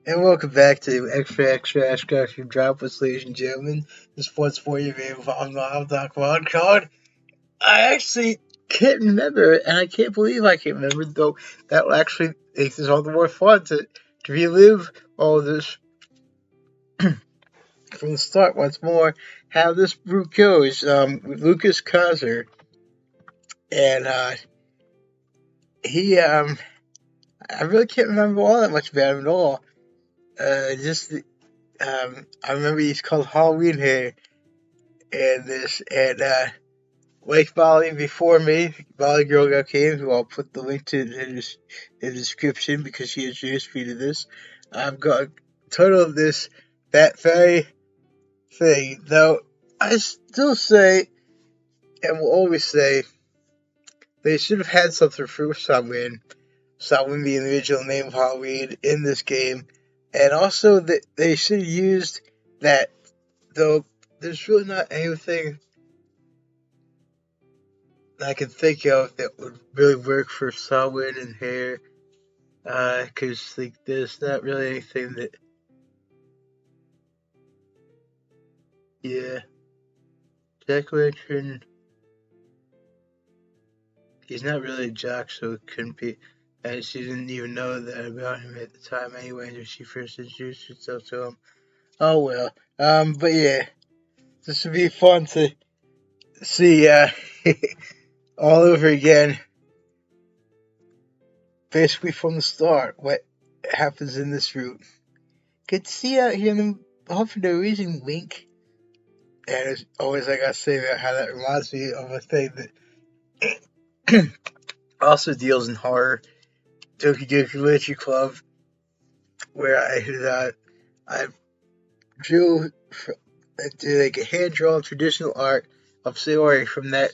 And welcome back to Extra Droplets, ladies and gentlemen. The sports for you, man. I'm Doc Ron Card. I actually can't remember, and I can't believe I can't remember, though that will actually make this all the more fun to relive all of this from the start once more. How this group goes, with Lucas Kaiser, and he, I really can't remember all that much about him at all. Just, I remember he's called Halloween here, and this, and like Molly before me, Molly Girl Got Came, who I'll put the link to in the description because she introduced me to this. I've got a total of that very thing. Though I still say, and will always say, they should have had something for Samhain. Samhain being the original name of Halloween in this game. And also that they should have used that, though there's really not anything I can think of that would really work for Samhain and hair. Cause like there's not really anything that, yeah, Jack Lantern, he's not really a jock, so it couldn't be. And she didn't even know that about him at the time anyway when she first introduced herself to him. Oh well. But yeah, this would be fun to see, all over again, basically from the start, what happens in this route. Good to see out here in the Huffington no reason, wink. And it's always I gotta say about how that reminds me of a thing that also deals in horror, Doki Doki Literature Club, where I drew I did like a hand drawn traditional art of Sayori from that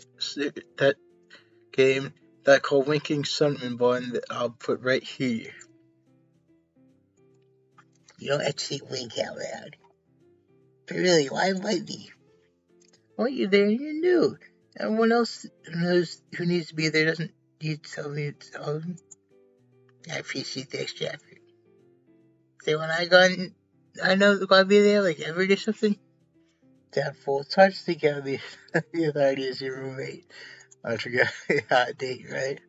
game that I call Winking Sunman Bun that I'll put right here. You don't have to say wink out loud. But really, why invite me? I want you there and you're new. Everyone else who needs to be there doesn't need to tell me to tell them. I appreciate the extra effort. So when I know they're gonna be there like every day or something. Doubtful. It's hard to think out of the authority as your roommate. I forgot how date, right?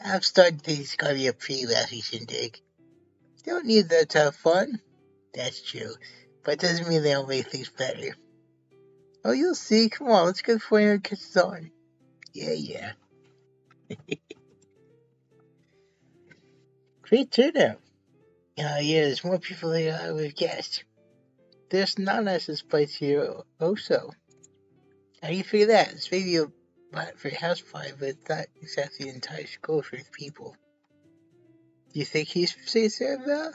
I'm starting to think it's gonna be a pretty lousy shindig. Don't need that to have fun. That's true. But it doesn't mean they'll make things better. Oh, you'll see. Come on, let's go before anyone catches on. Yeah, yeah. Great turnout. Yeah, there's more people than I would have guessed. There's not as this place here also. How do you figure that? It's maybe a for a house party, but it's not exactly an entire school for people. Do you think he's sincere about?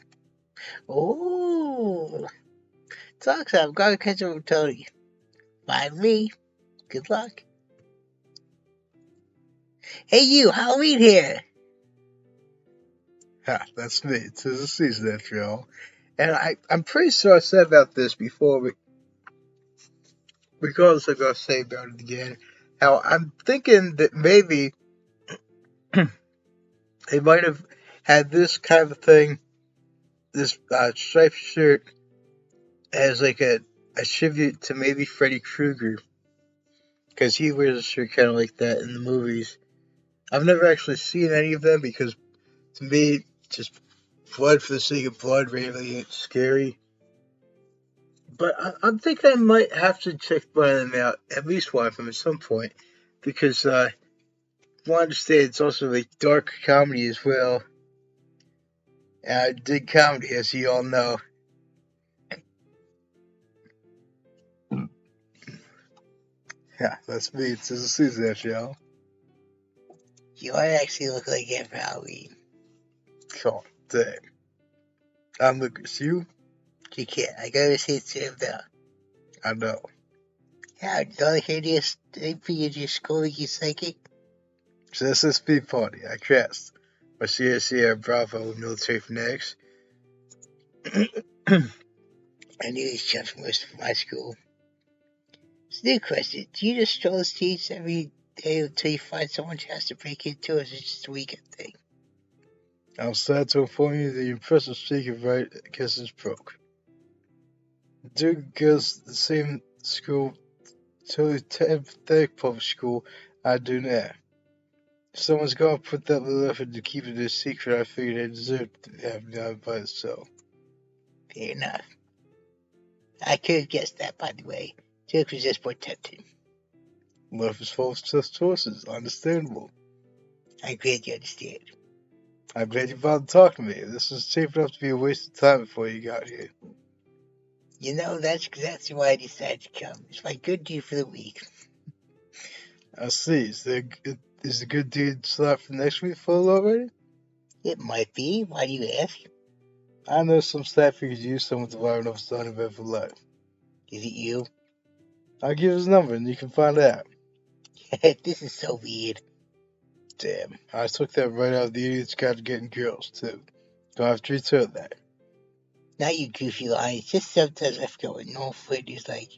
Oh, talks. I've got to catch up with Tony. By me. Good luck. Hey, you, Halloween here. Ha, that's me. It's the season after all. And I'm pretty sure I said about this before, but regardless, I'm going to say about it again. How I'm thinking that maybe they might have had this kind of thing, this striped shirt, as like a tribute to maybe Freddy Krueger, because he wears a shirt kind of like that in the movies. I've never actually seen any of them because to me, just blood for the sake of blood really ain't scary. But I'm thinking I might have to check one of them out, at least one of them at some point, because I understand it's also like dark comedy as well. And I dig comedy, as you all know. Yeah, that's me. It's a season show. You might actually look like it for Halloween. God damn. I'm Lucas. You? You can't. I gotta say it's him now. I know. Yeah, don't hear this RPG school you psychic? It's an SSP party. I cast my Sierra Bravo military fanatics. I knew these gentlemen was from my school. It's a new question. Do you just stroll the streets every day until you find someone who has to break into, or is it just a weekend thing? I'm sad to inform you the impressive sneaker right guess is broke. Duke goes to the same school, totally empathetic public school I do now. If someone's gonna put that little effort to keep it a secret, I figured I deserved to have it done by itself. Fair enough. I could have guessed that, by the way. Joke was just more tempting. Life is full of tough choices, understandable. I'm glad you understand. I'm glad you bothered to talk to me. This was shaping up to be a waste of time before you got here. You know, that's exactly why I decided to come. It's my good deed for the week. I see. Is the good deed slot for next week full already? It might be. Why do you ask? I know some staff who could use someone to wire enough starting event for life. Is it you? I'll give his number and you can find out. This is so weird. Damn, I took that right out of the idiot's guide to getting girls, too. Don't have to return that. Not you goofy lines. Just sometimes I forget what normal food is like.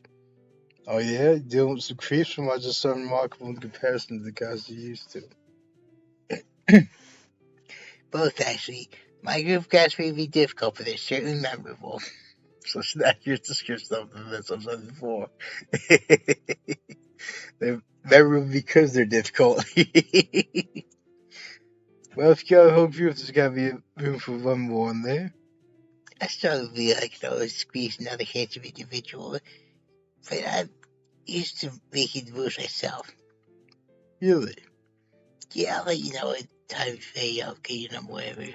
Oh yeah, dealing with some creeps from are just so remarkable in comparison to the guys you used to. Both, actually. My group guys may be difficult, but they're certainly memorable. So snap your description of them as I've said before. They're memorable because they're difficult. Well, if you got a whole group, there's gotta be room for one more in there. I struggle to be like those squeeze another handsome individual, but I'm used to making the moves myself. Really? Yeah, I'll let you know when time to say I'll get your number, whatever.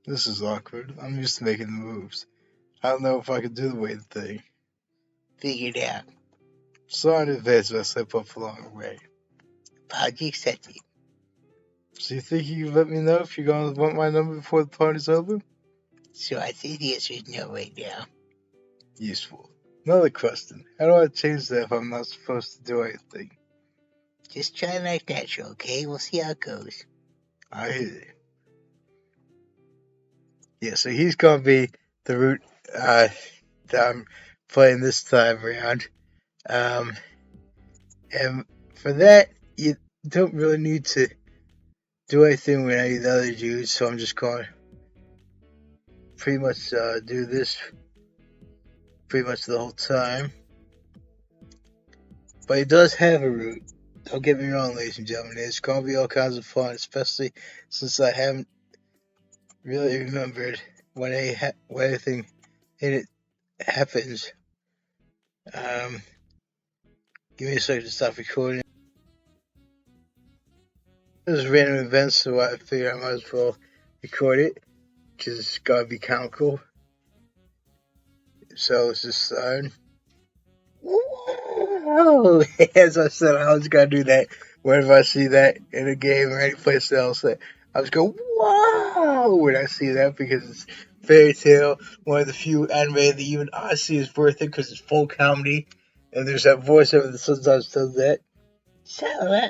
This is awkward. I'm used to making the moves. I don't know if I can do the weight thing. Figure it out. Sorry in advance if I slip up along the way. Apology accepted. So you think you can let me know if you're gonna want my number before the party's over? So I think the answer is no right now. Useful. Another question. How do I change that if I'm not supposed to do anything? Just try and act natural, okay? We'll see how it goes. I hear you. Yeah, so he's gonna be the route that I'm playing this time around. And for that, you don't really need to do anything with any of the other dudes, so I'm just going to pretty much do this pretty much the whole time. But he does have a route. Don't get me wrong, ladies and gentlemen. It's going to be all kinds of fun, especially since I haven't really remembered when anything in it happens. Give me a second to stop recording. This is random events, so I figured I might as well record it, because it's got to be comical. So let's just start. Whoa! As I said, I was gonna do that whenever I see that in a game or any place else. I was going, whoa, when I see that because it's fairy tale, one of the few anime that even I see is worth it because it's full comedy, and there's that voiceover that sometimes does that. So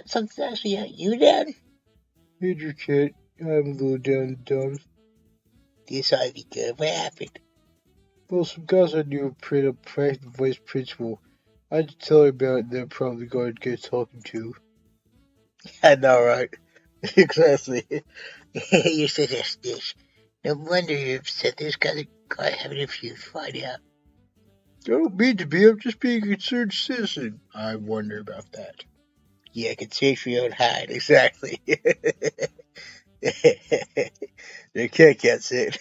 something's actually at you, Dad? Here's your kid. I'm a little down in the dumps. This ought to be good. What happened? Well, some guys I knew prayed up pranked the vice principal. I just tell her about it, they're probably going to get talking to. I know, right? Exactly. You're such a snitch. No wonder you're upset. There's gotta have an interview to find out. I don't mean to be. I'm just being a concerned citizen. I wonder about that. Yeah, concern for your own hide. Exactly. The kid gets it.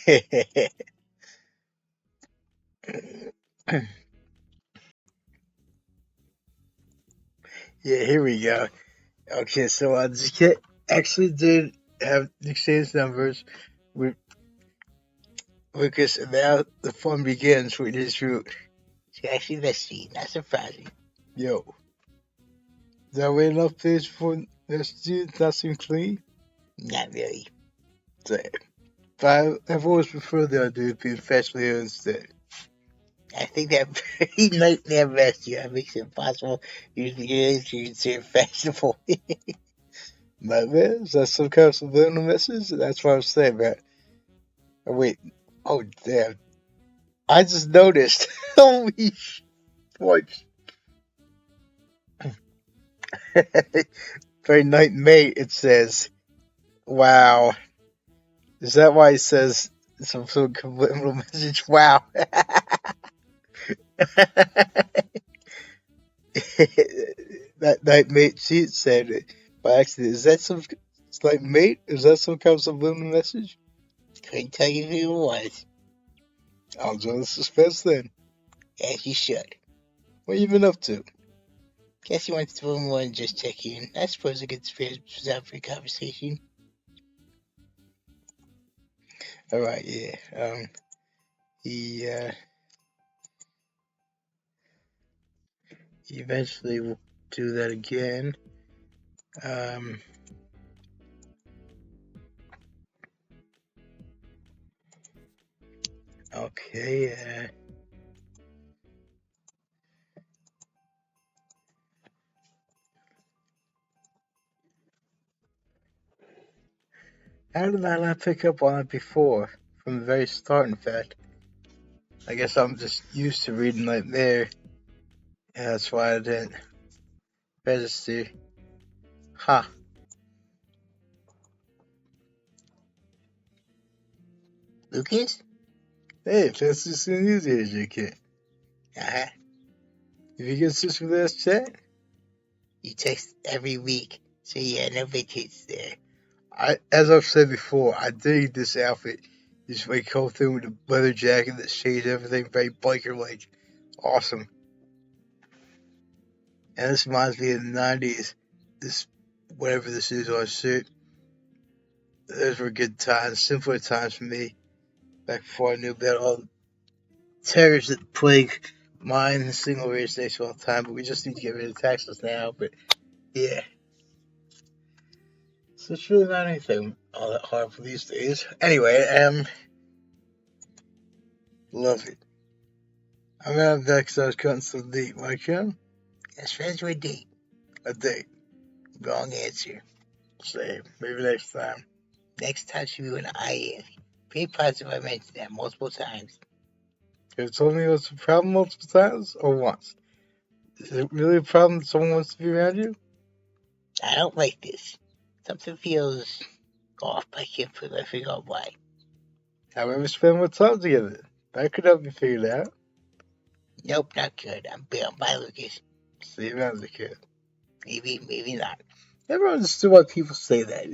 Yeah, here we go. Okay, so this kid actually did have exchange numbers with Lucas, and now the fun begins with his route. So actually, let's see. Not surprising. Yo, is that way enough place for this dude not seem clean? Not really. Damn. But I've always preferred the other dude being fashionably ill instead. I think that he might never asked you. That makes it impossible. Usually, you consider fashionable. My man, is that some kind of subliminal message? That's what I'm saying, man. Oh, wait. Oh, damn. I just noticed. Holy smokes. Very night May, it says. Wow. Is that why it says some sort of subliminal message? Wow. That night mate she said it by accident. Is that some it's like mate? Is that some kind of subliminal message? Couldn't tell you who it was. I'll join the suspense then. As you should. What you been up to? Guess you want to throw more than just check in. I suppose a good spirit was out for a conversation. All right, yeah. He eventually will do that again. Um, okay. How did I not pick up on it before? From the very start, in fact. I guess I'm just used to reading like there. Yeah, that's why I didn't register. Ha. Huh. Lucas? Hey, fancy seeing you there, JK. Uh-huh. If you get since we last chat, You text every week, so yeah, no vacates there. as I've said before, I dig this outfit. This way, come through with a leather jacket that shades everything very biker-like. Awesome. And this reminds me of the 90s. This, whatever this is on shirt, those were good times, simpler times for me. Back before I knew about all the terrors that plague mine and single race nation all the time. But we just need to get rid of taxes now. But yeah. So it's really not anything all that hard for these days. Anyway, love it. I'm gonna back because I was cutting some deep. Like, As friends with a date. a date. Wrong answer. Same. Maybe next time. Next time should be when I am. Very positive I mentioned that multiple times. You told me it was a problem multiple times or once. Is it really a problem that someone wants to be around you? I don't like this. Something feels off. I can't put my finger on why. However, spend more time together. That could help you figure it out. Nope, not good. I'm bailed. Bye, Lucas. See, when I was a kid. Maybe not. Never understood why people say that.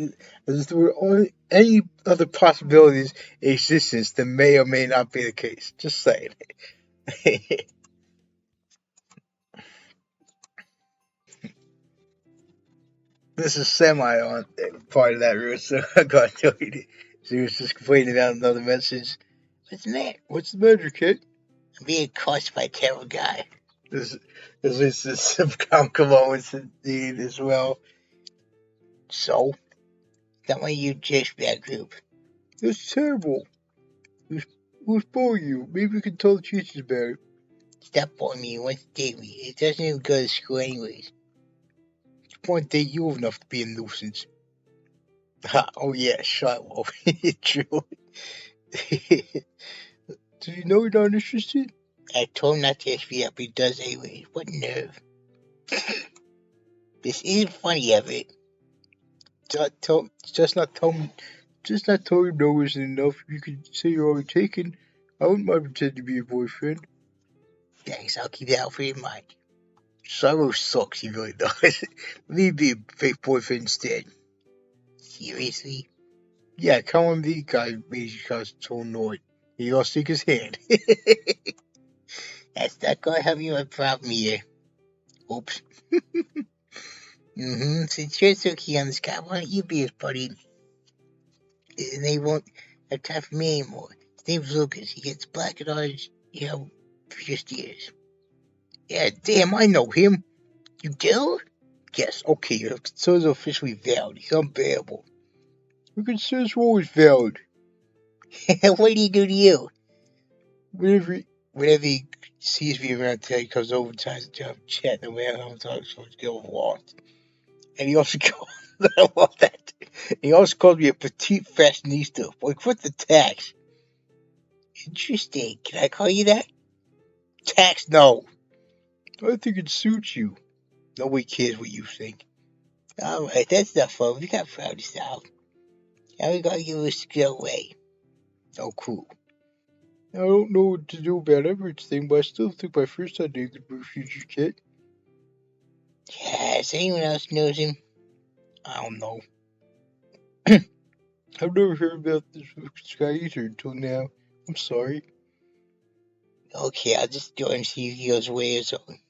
As if there were only any other possibilities in existence that may or may not be the case. Just saying. This is semi on part of that route, so I got to read it. She was just complaining about another message. What's the matter? What's the matter, kid? I'm being coached by a terrible guy. This is some comical moments indeed as well. So? That one you just that group. It's terrible. Who's bullying you? Maybe we can tell the teachers about it. Stop bullying me. You want to date me. It doesn't even go to school anyways. Point date you enough to be a nuisance. Oh yeah, shut up. True. Do you know you're not interested? I told him not to ask me up, but he does anyways. What nerve. This isn't funny, Everett. Just not tell me. Just not tell you no isn't enough. You could say you're already taken. I wouldn't mind pretending to be your boyfriend. Thanks, I'll keep that out for your mind. Sorrow sucks, he really does. Me be a fake boyfriend instead. Seriously? Yeah, come on, the guy made you guys so annoyed. He lost stick his hand. That's not gonna help you my problem here. Oops. Since you're so keen on this guy, why don't you be his buddy? And they won't have time for me anymore. His name's Lucas. He gets black and orange, for just years. Yeah, damn, I know him. You do? Yes, okay, your concerns are officially valid. He's unbearable. Your concerns are always valid. What do he do to you? Whenever he sees me around town, he comes over and tries to have a chat in the warehouse, so it's going lost. And he also calls, I love that. He also called me a petite fashionista. Like, what the tax? Interesting. Can I call you that? Tax, no. I think it suits you. Nobody cares what you think. Alright, that's enough fun. We got proud yourself. How we gonna give us to go away? Oh, cool. I don't know what to do about everything, but I still think my first idea could be future kid. Yeah, does anyone else knows him? I don't know. I've never heard about this guy either until now. I'm sorry. Okay, I'll just go and see if he goes away or something.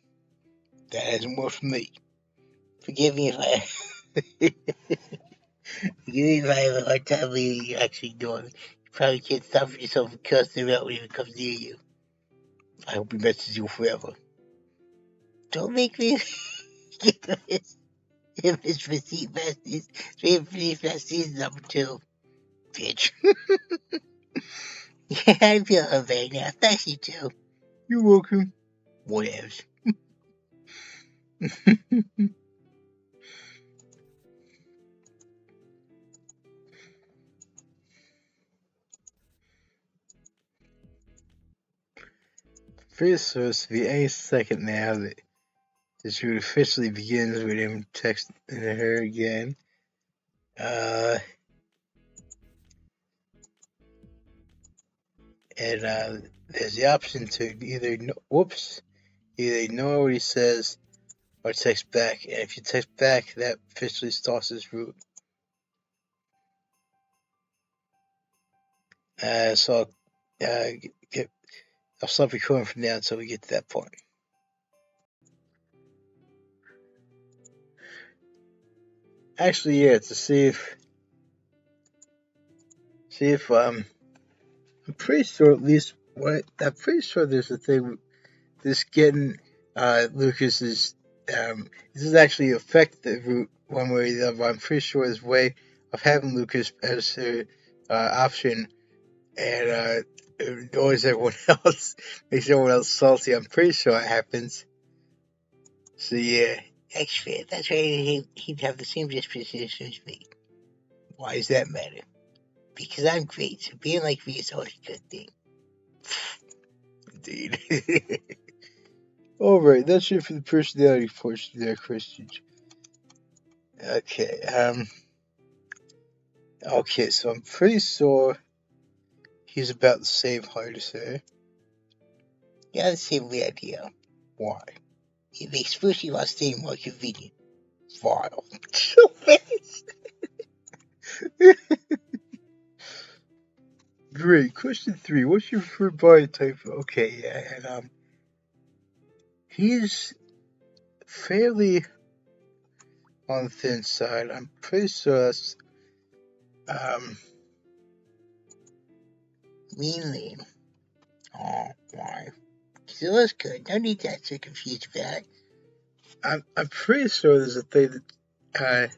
That hasn't worked for me. Forgive me if I forgive me if I have a hard time believing you actually know him. You probably can't stop yourself from cursing him out when he comes near you. I hope he messes you forever. Don't make me give his receipt message number 2. Bitch. Yeah, I feel her right now. Thank you too. You're welcome. Whatevs. First supposed to be any second now that the shoot officially begins with him texting her again. And there's the option to either ignore what he says or text back. And if you text back, that officially starts his route. So I'll stop recording from now until we get to that point. Actually, yeah, to see if I'm pretty sure at least I'm pretty sure there's a thing this getting Lucas's this is actually affect the route one way or the other. I'm pretty sure there's a way of having Lucas as her option and it annoys everyone else, makes everyone else salty. I'm pretty sure it happens. So yeah. That's fair. That's right. He'd have the same disposition as me. Why does that matter? Because I'm great, so being like me is always a good thing. Indeed. Alright, that's it for the personality portion there, Christians. Okay, okay, so I'm pretty sure he's about the same height as her. Yeah, the same way idea. Why? It makes pushing while staying more convenient. Vile. Great. Question 3. What's your preferred body type? Okay, yeah, and he's fairly on the thin side. I'm pretty sure that's Mean. Oh, why? He looks good. No need to get so confused about it. I'm pretty sure there's a thing that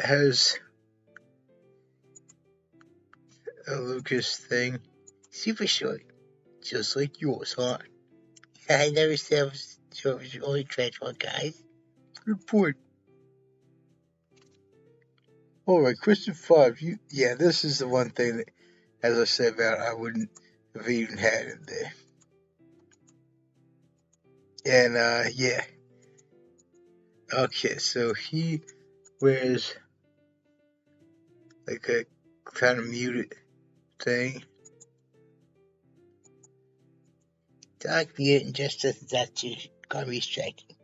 has a Lucas thing. Super short. Just like yours, huh? I never said I was only transport guys. Good point. Alright, question 5. Yeah, this is the one thing that, as I said about, I wouldn't have even had it there. And yeah. Okay, so he wears like a kind of muted thing. Dark beard and just as that's gonna be striking.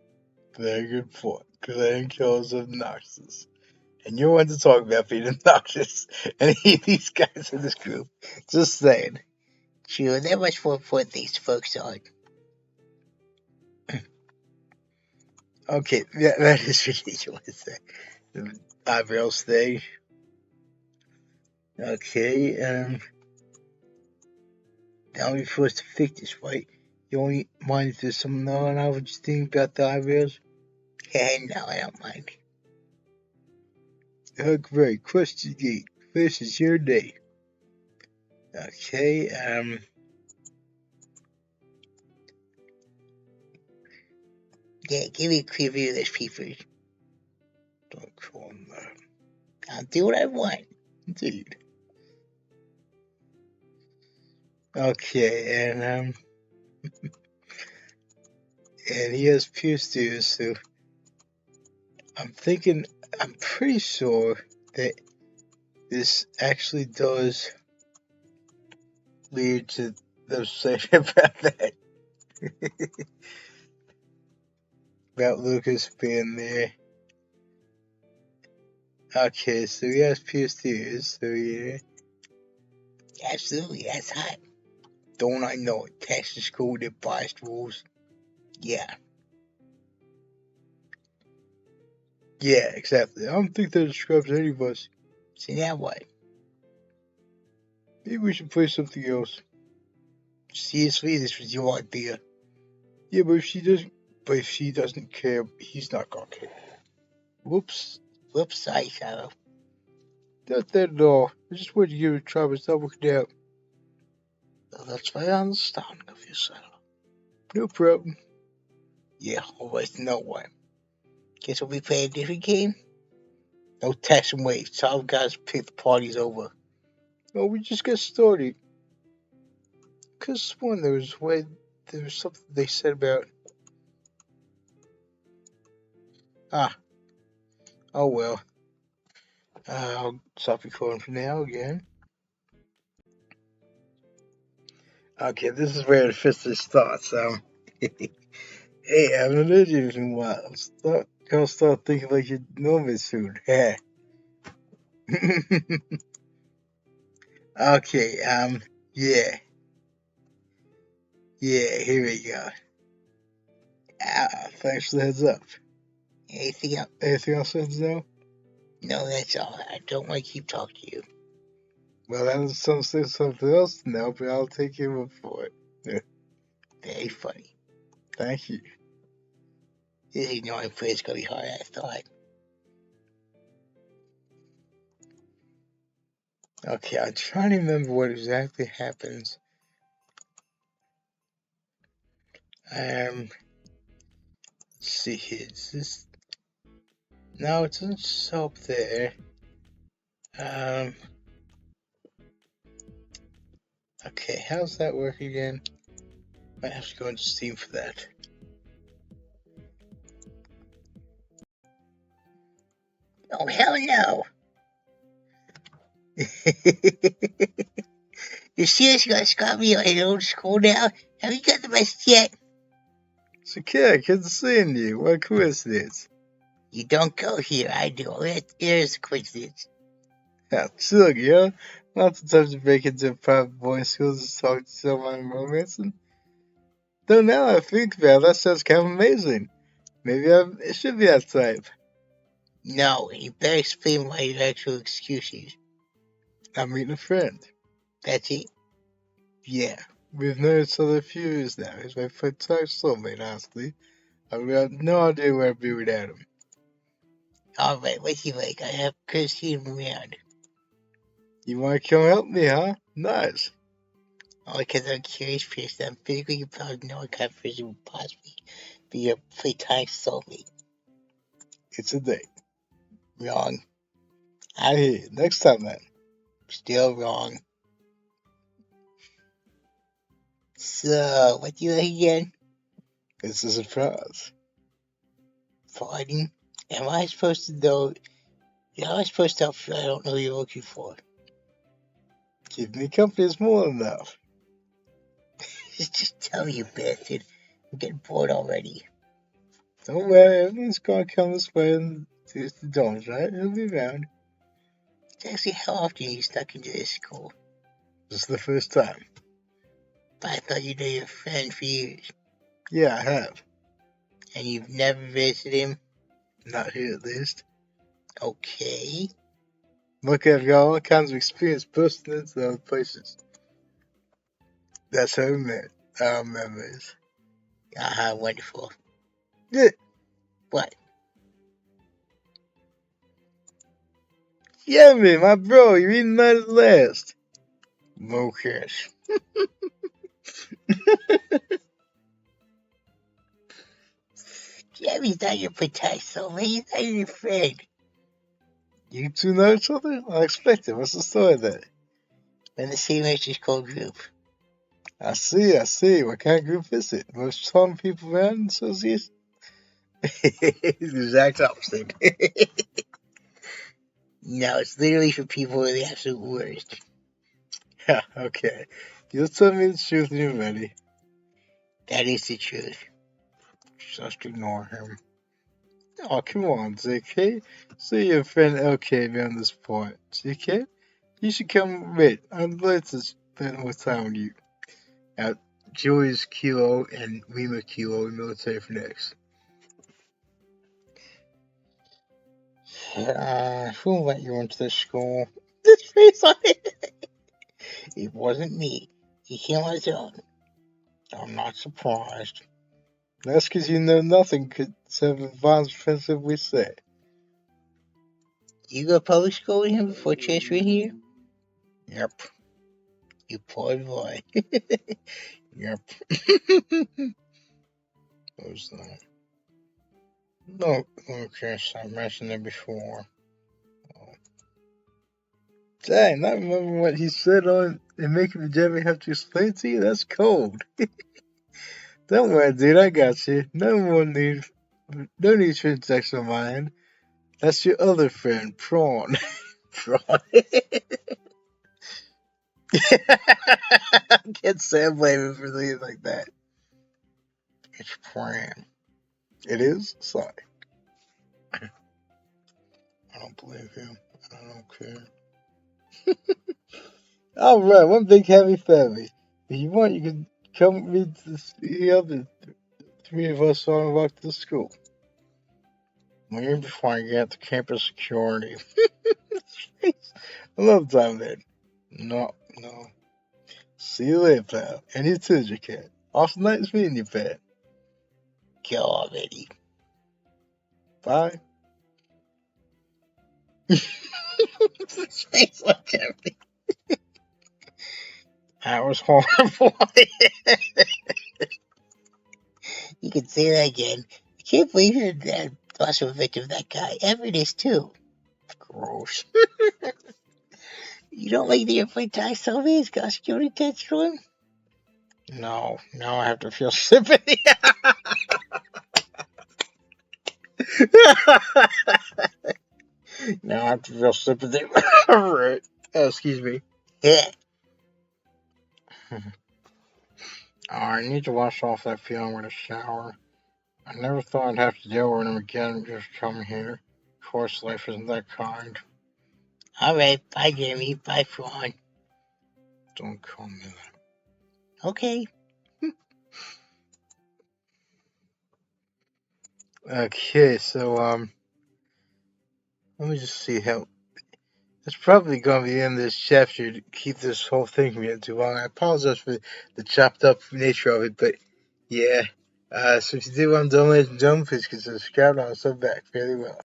Very good point. Glenn kills obnoxious. And you're one to talk about being obnoxious. And these guys in this group. Just saying. True, there are much more important things to focus on. Okay, yeah, that is ridiculous. The eyebrows thing. Okay, now we're forced to fix this, right? You only mind if there's some non-obvious thing about the eyebrows? No, I don't mind. Great. Question 8. This is your day. Okay, Yeah, give me a preview of this paper. don't call him that. I'll do what I want. Indeed. Okay, and he has pierced ears, so I'm pretty sure that this actually does lead to them saying about that. About Lucas being there. Okay, so he has PS2s, so yeah. Absolutely, that's hot. Don't I know it? Texas school that biased rules. Yeah. Yeah, exactly. I don't think that describes any of us. So now what? Maybe we should play something else. Seriously, this was your idea. Yeah, but if she doesn't care, he's not gonna care. Whoops. Whoops, sorry, Shadow. Not that at all. I just wanted to give it a try, but it's not working out. Well, that's very understanding of you, Shadow. No problem. Yeah, always no one. Guess we'll be playing a different game? No text and wait. Some guys pick the parties over. Oh, we just got started. Cause one, there was something they said about. Oh well. I'll stop recording for now again. Okay, this is where the fist starts. Hey, I haven't heard you in a while. Gonna start thinking like you know me soon. Yeah. Okay, yeah. Yeah, here we go. Thanks for the heads up. Anything else? Anything else, Enzo? No, that's all. I don't want to keep talking to you. Well, that was something else now, but I'll take your word for it. Yeah. Very funny. Thank you. This ignoring play is going to be hard, I thought. Okay, I'm trying to remember what exactly happens. Let's see here. Is this? No, it doesn't show up there. Okay, how's that work again? Might have to go into Steam for that. Oh, hell no! You're seriously going to stop me at old school now? Have you got the message yet? It's okay, good seeing you. What a coincidence. You don't go here, I do. It is a coincidence. Yeah, look, yo. Lots of times to break into private boys' schools to talk to someone in romancing. Though now I think about it, that sounds kind of amazing. Maybe it should be that type. No, you better explain why your actual excuse is. I'm meeting a friend. That's it? Yeah, we've known each other a few years now. He's my full-time soulmate, honestly. I've got no idea where I'd be without him. Alright, what's he like? I have could see him around. You want to come help me, huh? Nice. Only because I'm curious, because I'm physically proud to know what kind of person would possibly be your playtime soulmate. It's a date. Wrong. I hear you. Next time, then. Still wrong. So, what do you like again? It's a surprise. Farting? Am I supposed to know? Am I supposed to help you? I don't know what you're looking for. Keep me company is more than enough. Just tell me, you bastard. I'm getting bored already. Don't worry, everyone's gonna come this way and to the dorms, right? He'll be around. It's actually how often you stuck into this school. This is the first time. But I thought you knew your friend for years. Yeah, I have. And you've never visited him? Not here, at least. Okay. Look, I've got all kinds of experience busting into other places. That's how we met. Our memories. Wonderful. Yeah. What? Yeah, man, my bro, you're eating that at last. No cash. Jerry's not your potential, he's not your friend. You two know each other? Unexpected. What's the story there? We're in the same Racist School group. I see. What kind of group is it? Most fun people around in association? The exact opposite. No, it's literally for people who are the absolute worst. Yeah, okay. You'll tell me the truth when you're ready. That is the truth. Just ignore him. Oh, come on, ZK. See your friend LK me on this point. ZK, you should come with. I'd like to spend more time with you. Now, Julius Kilo and Rima Kilo in military for next. Who let you into this school? This face on it. It wasn't me. He came on his own. I'm not surprised. That's because you know nothing could serve advanced offensive we say. You go to public school with him before transferring here? Yep. You poor boy. Yep. Who's that? No, okay, so I mentioned it before. Dang, not remember what he said on and making me Jerry have to explain to you? That's cold. Don't worry, dude, I got you. No need for protection on my end. That's your other friend, Prawn. Fraud. Can't say I'm blaming for things like that. It's Prawn. It is? Sorry. I don't believe him. I don't care. Alright, one big happy family. If you want, you can come with me to the other three of us on walk to school. Maybe before I get to campus security. I love time then. No. See you later, pal. And you too, Jacket. Awesome night meeting you, pal. Kill already. Bye. Face like everything. That was horrible. You can say that again. I can't believe you're that much of a victim of that guy. Everett is too. Gross. You don't like the airplane tie Sylvie has got security attached to him? No, now I have to feel sympathy. Now I have to feel sympathy. Alright. Excuse me. Yeah. I need to wash off that feeling with a shower. I never thought I'd have to deal with him again just coming here. Of course, life isn't that kind. Alright, bye Jeremy, bye Fawn. Don't call me that. Okay. Okay, so, let me just see how. That's probably going to be the end of this chapter to keep this whole thing from getting too long. I apologize for the chopped up nature of it, but yeah. So if you did want to donate and jump, please consider subscribing. I'll sub back fairly well.